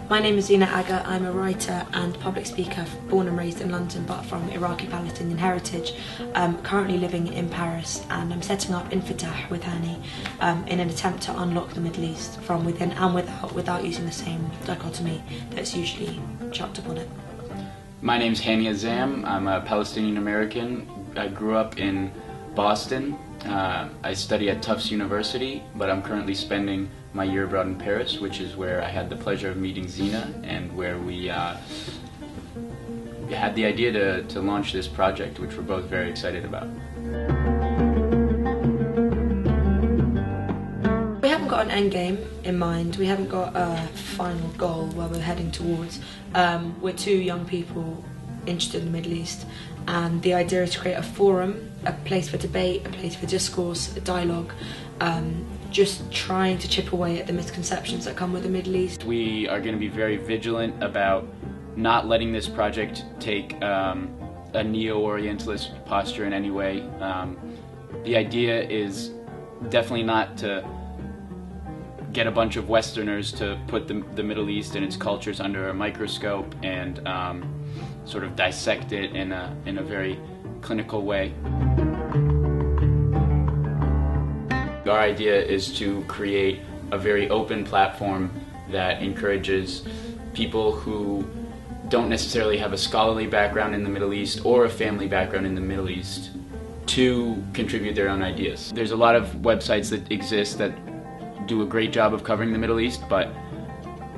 My name is Zena Agha. I'm a writer and public speaker, born and raised in London but from Iraqi-Palestinian heritage. Currently living in Paris, and I'm setting up Infita7 with Hani in an attempt to unlock the Middle East from within and without using the same dichotomy that's usually chucked upon it. My name's Hani Azzam. I'm a Palestinian American. I grew up in Boston. I study at Tufts University, but I'm currently spending my year abroad in Paris, which is where I had the pleasure of meeting Zena and where we had the idea to launch this project, which we're both very excited about. We haven't got an end game in mind. We haven't got a final goal where we're heading towards. We're two young people interested in the Middle East, and the idea is to create a forum, a place for debate, a place for discourse, a dialogue, just trying to chip away at the misconceptions that come with the Middle East. We are going to be very vigilant about not letting this project take a neo-Orientalist posture in any way. The idea is definitely not to get a bunch of Westerners to put the Middle East and its cultures under a microscope and sort of dissect it in a very clinical way. Our idea is to create a very open platform that encourages people who don't necessarily have a scholarly background in the Middle East or a family background in the Middle East to contribute their own ideas. There's a lot of websites that exist that do a great job of covering the Middle East, but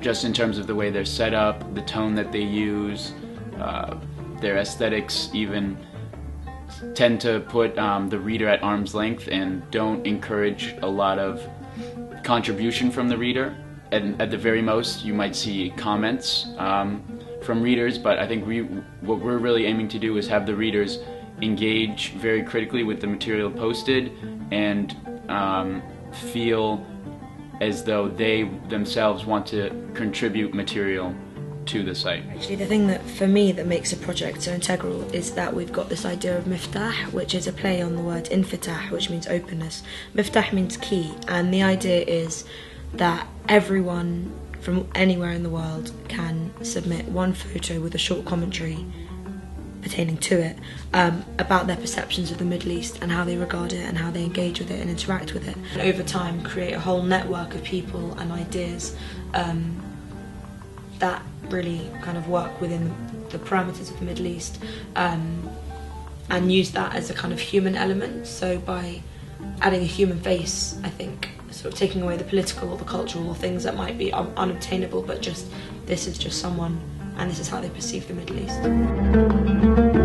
just in terms of the way they're set up, the tone that they use, their aesthetics even tend to put the reader at arm's length and don't encourage a lot of contribution from the reader. And at the very most, you might see comments from readers, but I think what we're really aiming to do is have the readers engage very critically with the material posted and feel as though they themselves want to contribute material to the site. Actually, the thing that for me that makes a project so integral is that we've got this idea of miftah, which is a play on the word infitah, which means openness. Miftah means key, and the idea is that everyone from anywhere in the world can submit one photo with a short commentary pertaining to it about their perceptions of the Middle East and how they regard it and how they engage with it and interact with it. And over time create a whole network of people and ideas that really kind of work within the parameters of the Middle East, and use that as a kind of human element. So by adding a human face, I think, sort of taking away the political or the cultural or things that might be unobtainable, but just this is just someone and this is how they perceive the Middle East.